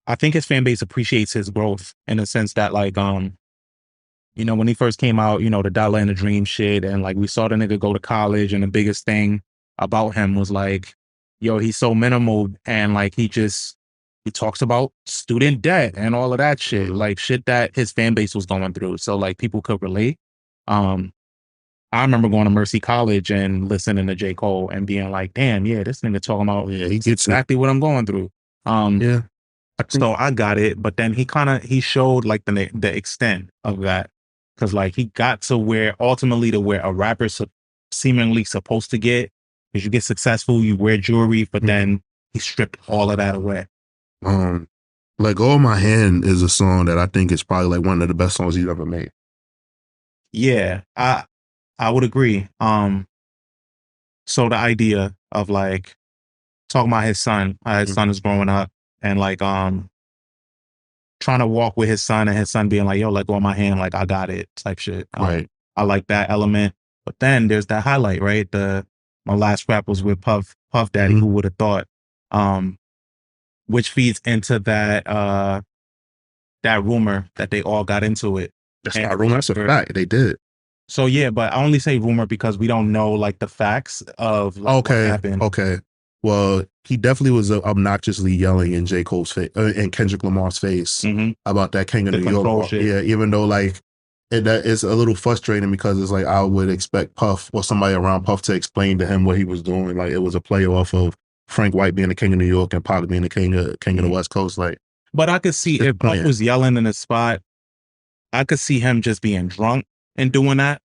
I think his fan base appreciates his growth in the sense that like, when he first came out, the Dollar and the Dream shit, and like we saw the nigga go to college, and the biggest thing about him was like, yo, he's so minimal, and like he talks about student debt and all of that shit, like shit that his fan base was going through. So like people could relate. I remember going to Mercy College and listening to J. Cole and being like, damn, yeah, this nigga talking about He gets exactly what I'm going through. Yeah. So I got it, but then he showed like the extent of that, because like he got to where ultimately to where a rapper's seemingly supposed to get, because you get successful, you wear jewelry, but then he stripped all of that away. Let Go of My Hand is a song that I think is probably like one of the best songs he's ever made. Yeah, I would agree. So the idea of like talking about his son, how his son is growing up, and like trying to walk with his son, and his son being like, yo, let go of my hand, like I got it type shit. Right. I like that element. But then there's that highlight, right? My last rap was with Puff Daddy, who would have thought, which feeds into that rumor that they all got into it. That's not a rumor, that's a fact. They did. So yeah, but I only say rumor because we don't know like the facts of like, what happened. Okay. Well, he definitely was obnoxiously yelling in J. Cole's face, in Kendrick Lamar's face about that King of New York. Shit. Yeah, even though like it's a little frustrating because it's like I would expect Puff or somebody around Puff to explain to him what he was doing. Like it was a play off of Frank White being the King of New York and Pac being the King of the West Coast. Like, but I could see if Puff was yelling in a spot, I could see him just being drunk and doing that.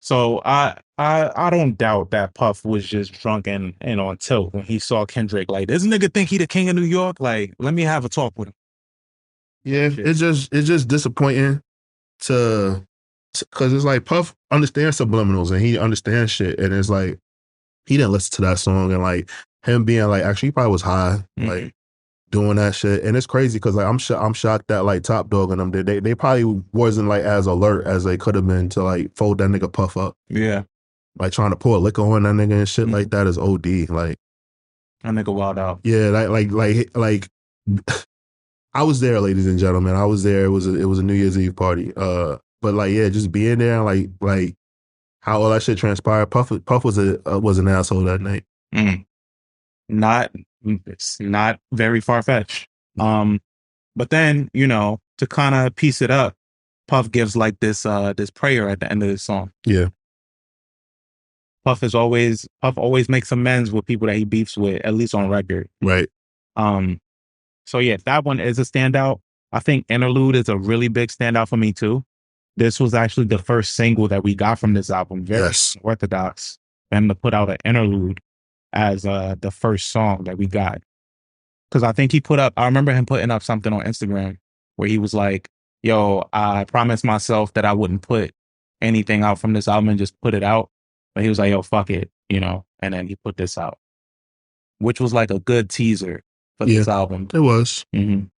So I don't doubt that Puff was just drunk and on tilt when he saw Kendrick. Like, this nigga think he the king of New York? Like, let me have a talk with him. Yeah, it's just disappointing to because it's like Puff understands subliminals and he understands shit, and it's like he didn't listen to that song, and like him being like actually he probably was high, like doing that shit. And it's crazy because like I'm shocked that like Top Dog and them they probably wasn't like as alert as they could have been to like fold that nigga Puff up. Yeah. Like trying to pour liquor on that nigga and shit like that is OD. Like that nigga wild out. Yeah, like I was there, ladies and gentlemen. I was there. It was a New Year's Eve party. But like yeah, just being there and like how all that shit transpired. Puff was an asshole that night. It's not very far-fetched. But then, to kind of piece it up, Puff gives like this prayer at the end of the song. Yeah. Puff always makes amends with people that he beefs with, at least on record. Right. So yeah, that one is a standout. I think Interlude is a really big standout for me too. this was actually the first single that we got from this album. Very Yes. orthodox. And to put out an interlude as the first song that we got. Because I think he put up, I remember him putting up something on Instagram where he was like, yo, I promised myself that I wouldn't put anything out from this album and just put it out. But he was like, yo, fuck it, you know, and then he put this out, which was like a good teaser for Yeah, this album. it was. Mhm.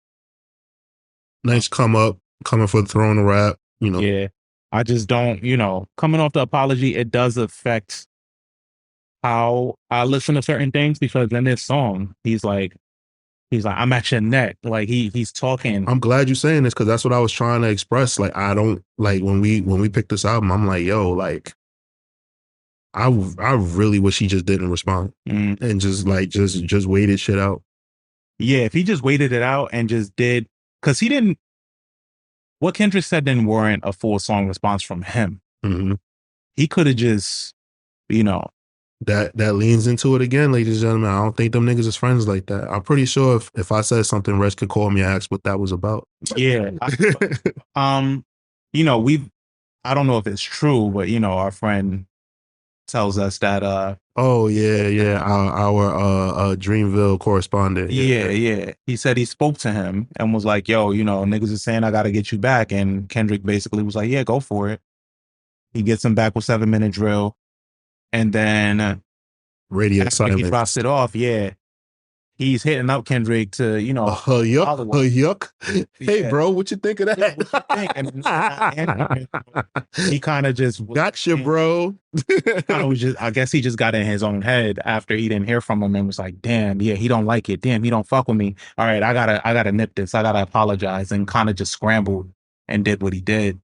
Nice coming for the throne of rap, you know. Yeah. I just don't, you know, coming off the apology, it does affect how I listen to certain things because in this song, he's like, I'm at your neck. Like he's talking. I'm glad you're saying this because that's what I was trying to express. Like, I don't like when we picked this album, I'm like, yo, like I really wish he just didn't respond and just like just waited shit out. Yeah, if he just waited it out and just did, because he didn't, what Kendrick said didn't warrant a full song response from him. Mm-hmm. He could have just, you know. That leans into it again, ladies and gentlemen. I don't think them niggas is friends like that. I'm pretty sure if I said something, Regg could call me and ask what that was about. Yeah. You know, I don't know if it's true, but you know, our friend tells us that oh yeah, our Dreamville correspondent. Yeah. He said he spoke to him and was like, yo, you know, niggas is saying I gotta get you back. And Kendrick basically was like, yeah, go for it. He gets him back with 7 Minute Drill. And then Radio after he silence. drops it off, yeah, he's hitting up Kendrick to, you know, yuck. Hey, yeah. bro, what you think of that? Yeah, what you think? And he kind of just gotcha, bro. I guess he just got in his own head after he didn't hear from him and was like, damn, yeah, he don't like it. Damn, he don't fuck with me. All right, I gotta nip this. I gotta apologize, and kind of just scrambled and did what he did.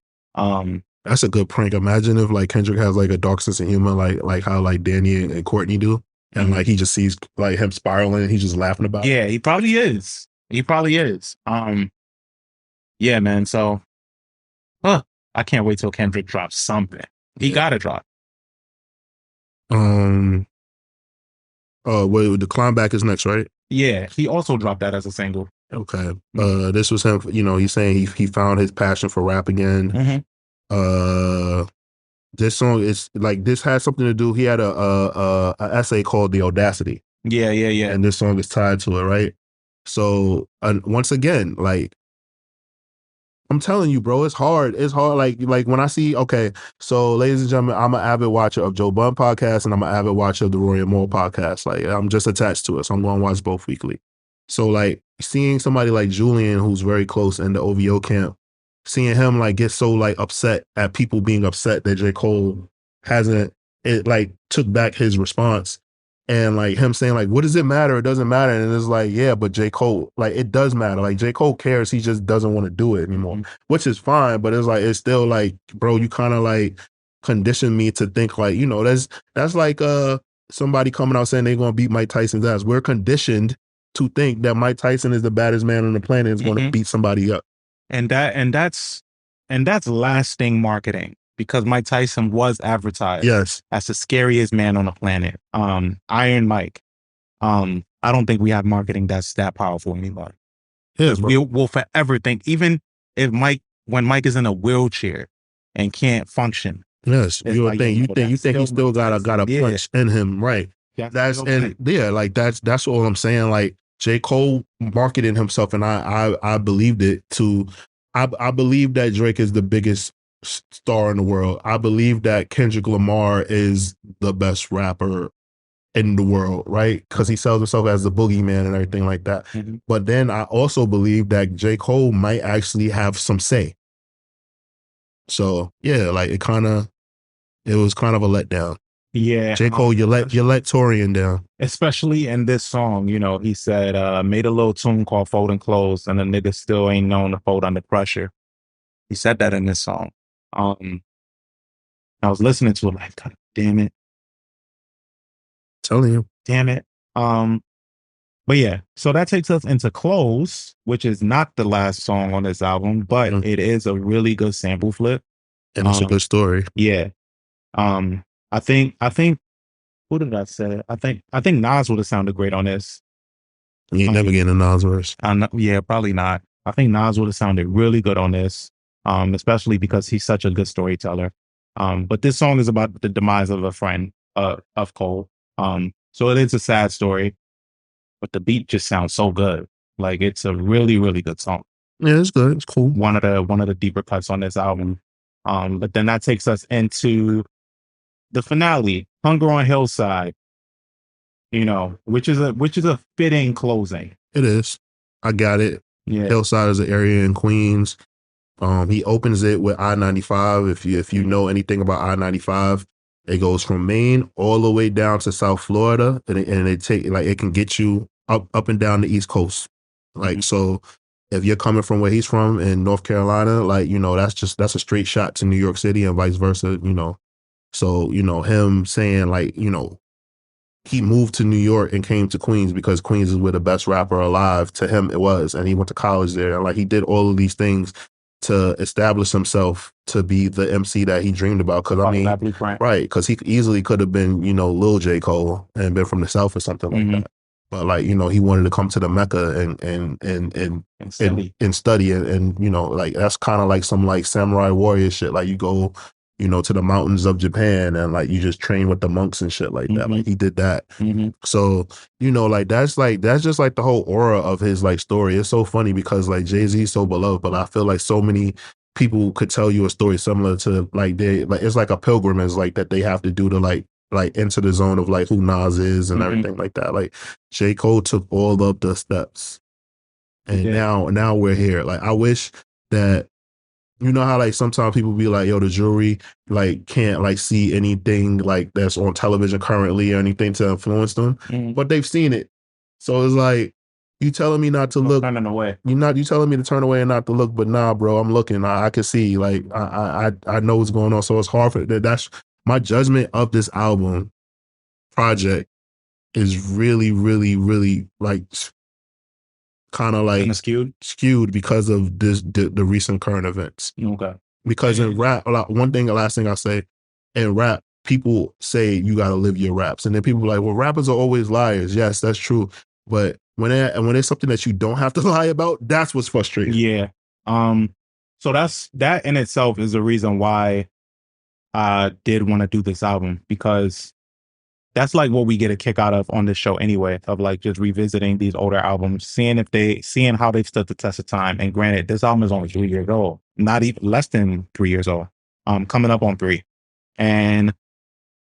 That's a good prank. Imagine if like Kendrick has like a dark sense of humor, like how like Danny and Courtney do. And like he just sees like him spiraling and he's just laughing about it. Yeah, he probably is. He probably is. Yeah, man. So I can't wait till Kendrick drops something. He gotta drop. Wait, the Climb Back is next, right? Yeah, he also dropped that as a single. Okay. This was him, you know, he's saying he found his passion for rap again. This song is like, this has something to do. He had a essay called The Audacity. Yeah. And this song is tied to it, right? So once again, like, I'm telling you, bro, it's hard. It's hard. Like when I see, okay, so ladies and gentlemen, I'm an avid watcher of Joe Budden podcast and I'm an avid watcher of the Roy and Moore podcast. Like, I'm just attached to it. So I'm going to watch both weekly. So like seeing somebody like Julian, who's very close in the OVO camp, seeing him like get so like upset at people being upset that J. Cole hasn't, it like took back his response. And like him saying like, what does it matter? It doesn't matter. And it's like, yeah, but J. Cole, like it does matter. Like J. Cole cares. He just doesn't want to do it anymore, which is fine. But it's like, it's still like, bro, you kind of like conditioned me to think like, you know, that's like somebody coming out saying they're going to beat Mike Tyson's ass. We're conditioned to think that Mike Tyson is the baddest man on the planet and is going to beat somebody up. And that's lasting marketing. Because Mike Tyson was advertised as the scariest man on the planet. Iron Mike. I don't think we have marketing that's that powerful anymore. Yeah, we'll forever think, even if when Mike is in a wheelchair and can't function. Yes, you like, think he still got a punch in him, right? That's all I'm saying. Like J. Cole marketed himself, and I believed it to. I believe that Drake is the biggest star in the world. I believe that Kendrick Lamar is the best rapper in the world, right? Because he sells himself as the boogeyman and everything like that. But then I also believe that J. Cole might actually have some say. So yeah, like it was kind of a letdown. Yeah. J. Cole, you let Taurian down. Especially in this song, you know, he said, made a little tune called Folding Clothes, and the nigga still ain't known to fold under pressure. He said that in this song. I was listening to it like, God damn it. Telling you. Damn it. But yeah, so that takes us into Close, which is not the last song on this album, but it is a really good sample flip. And it's a good story. Yeah. I think what did I say? I think Nas would have sounded great on this. You ain't never getting a Nas verse. Yeah, probably not. I think Nas would have sounded really good on this. especially because he's such a good storyteller. But this song is about the demise of a friend of Cole. So it is a sad story, but the beat just sounds so good. Like it's a really, really good song. Yeah, it's good. It's cool. One of the deeper cuts on this album. But then that takes us into the finale, Hunger on Hillside, which is a fitting closing. It is. I got it. Yeah. Hillside is an area in Queens. He opens it with I-95. If you know anything about I-95, it goes from Maine all the way down to South Florida, and it can get you up and down the East Coast. Like so, if you're coming from where he's from in North Carolina, that's a straight shot to New York City and vice versa. So him saying he moved to New York and came to Queens because Queens is where the best rapper alive to him it was, and he went to college there, and he did all of these things to establish himself to be the MC that he dreamed about. Because right, because he easily could have been Lil J. Cole and been from the South or something like that. But he wanted to come to the Mecca and study and that's kind of like some samurai warrior shit. You go to the mountains of Japan and you just train with the monks and shit like that. He did that. So, that's just the whole aura of his story. It's so funny because Jay-Z is so beloved, but I feel like so many people could tell you a story similar to it's like a pilgrimage that they have to do to into the zone of who Nas is and everything like that. J. Cole took all of the steps. And now we're here. I wish that how sometimes people be yo, the jury can't see anything that's on television currently or anything to influence them, but they've seen it. So it's you telling me not to look, turning away. You telling me to turn away and not to look, but nah, bro, I'm looking. I can see I know what's going on. So it's hard for that's my judgment of this album project is really, really, really kind of skewed because of the recent current events. Okay. Because in rap, last thing I'll say, in rap, people say you got to live your raps, and then people are like, well, rappers are always liars. Yes, that's true. But when it's something that you don't have to lie about, that's what's frustrating. Yeah. So that in itself is the reason why I did want to do this album, because that's what we get a kick out of on this show anyway, of just revisiting these older albums, seeing how they've stood the test of time. And granted, this album is only 3 years old, not even less than 3 years old, coming up on 3. And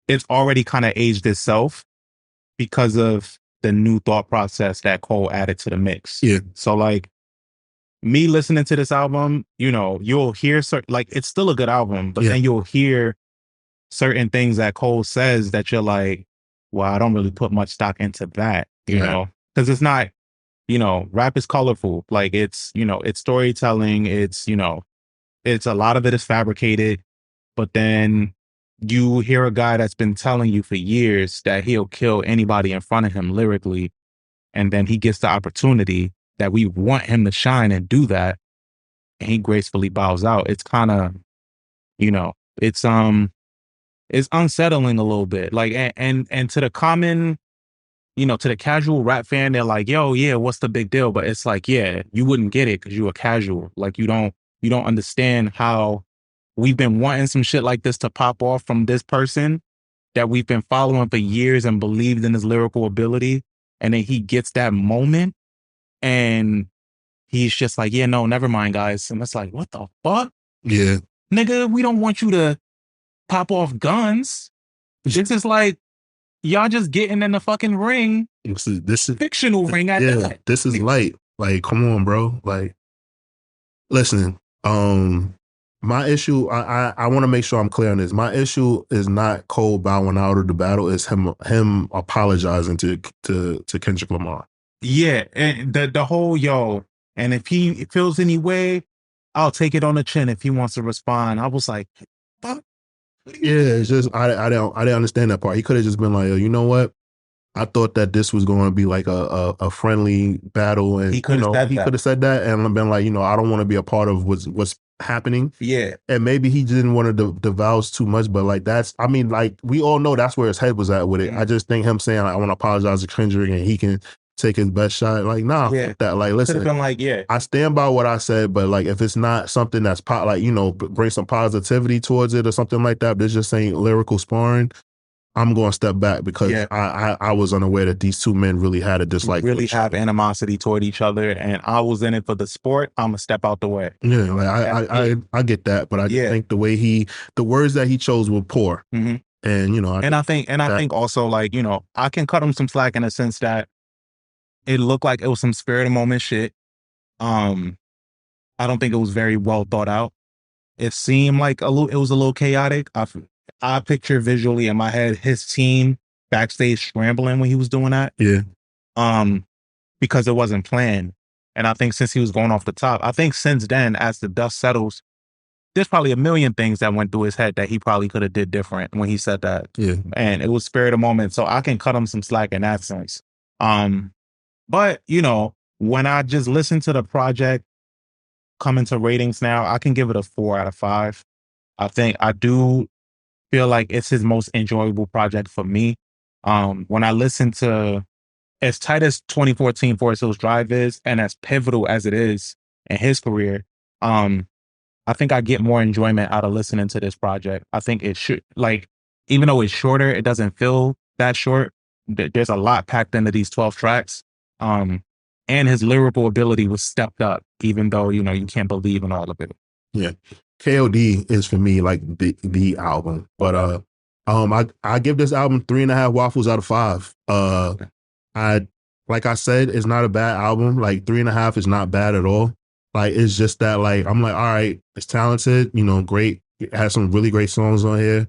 it's already kind of aged itself because of the new thought process that Cole added to the mix. Yeah. So me listening to this album, you'll hear it's still a good album, but then you'll hear certain things that Cole says that you're well, I don't really put much stock into that, because it's not, rap is colorful. It's storytelling. It's a lot of it is fabricated, but then you hear a guy that's been telling you for years that he'll kill anybody in front of him lyrically, and then he gets the opportunity that we want him to shine and do that, and he gracefully bows out. It's kind of, it's unsettling a little bit. And to the common, to the casual rap fan, they're yo, yeah, what's the big deal? But it's yeah, you wouldn't get it because you a casual. You don't understand how we've been wanting some shit like this to pop off from this person that we've been following for years and believed in his lyrical ability. And then he gets that moment and he's just yeah, no, never mind, guys. And it's what the fuck? Yeah. Nigga, we don't want you to pop off guns. This is y'all just getting in the fucking ring. This is fictional ring at that. This is light. Come on, bro. Listen, my issue, I want to make sure I'm clear on this. My issue is not Cole bowing out of the battle. It's him apologizing to Kendrick Lamar. Yeah, and the whole and if he feels any way, I'll take it on the chin if he wants to respond. I was fuck. Yeah, it's just I didn't understand that part. He could have just been you know what? I thought that this was going to be a friendly battle, and he could have said that and been I don't want to be a part of what's happening. Yeah, and maybe he didn't want to divulge too much, but that's we all know that's where his head was at with it. I just think him saying I want to apologize to Kendrick and he can take his best shot. Like, nah, fuck that. Like, Could have listen, been like, I stand by what I said, but like, if it's not something that's like, you know, bring some positivity towards it or something like that, this just ain't lyrical sparring, I'm going to step back because I was unaware that these two men really had a dislike. Really have animosity toward each other, and I was in it for the sport. I'm gonna step out the way. Yeah, like I get that, but I just think the way the words that he chose were poor, and you know, I think also, like, you know, I can cut him some slack in a sense that it looked like it was some spirited moment shit. I don't think it was very well thought out. It seemed like it was a little chaotic. I picture visually in my head his team backstage scrambling when he was doing that. Yeah. Because it wasn't planned. And I think since he was going off the top, I think since then, as the dust settles, there's probably a million things that went through his head that he probably could have did different when he said that. Yeah. And it was spirit of moment. So I can cut him some slack in that sense. But you know, when I just listen to the project come into ratings now, I can give it a 4 out of 5. I think I do feel like it's his most enjoyable project for me. When I listen to, as tight as 2014 Forest Hills Drive is, and as pivotal as it is in his career, I think I get more enjoyment out of listening to this project. I think it should, like, even though it's shorter, it doesn't feel that short. There's a lot packed into these 12 tracks. And his lyrical ability was stepped up, even though, you know, you can't believe in all of it. Yeah. KOD is for me like the album. But I give this album 3.5 waffles out of 5. Like I said, it's not a bad album. Like 3.5 is not bad at all. Like, it's just that, like, I'm like, all right, it's talented, you know, great. It has some really great songs on here.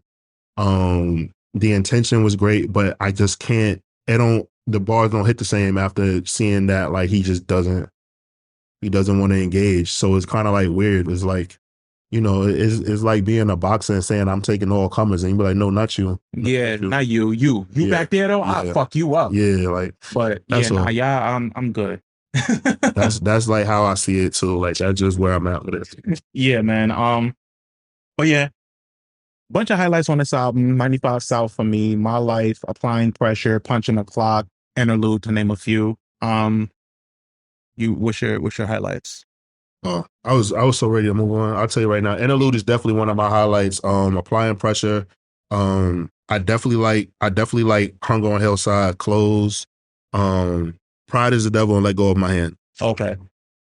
The intention was great, but I just can't, the bars don't hit the same after seeing that, like, he doesn't want to engage. So it's kind of like weird. It's like, you know, it's like being a boxer and saying, I'm taking all comers, and you be like, no, not you. Not you. You back there though, I'll fuck you up. Yeah, like, but I'm good. that's like how I see it too. Like, that's just where I'm at with it. Yeah, man. But yeah, bunch of highlights on this album. 95 South for me, My Life, Applying Pressure, Punching the Clock, Interlude, to name a few. What's your highlights? I was so ready to move on. I'll tell you right now, Interlude is definitely one of my highlights. Applying Pressure. I definitely like Hunger on Hillside, Close. Pride is the Devil, and Let Go of My Hand. Okay.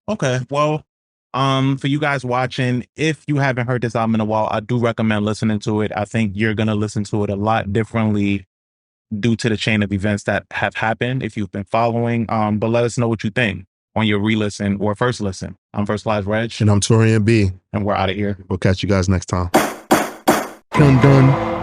Well, for you guys watching, if you haven't heard this album in a while, I do recommend listening to it. I think you're gonna listen to it a lot differently due to the chain of events that have happened if you've been following. But let us know what you think on your re-listen or first listen. I'm First Class Regg. And I'm Taurian B. And we're out of here. We'll catch you guys next time. Done.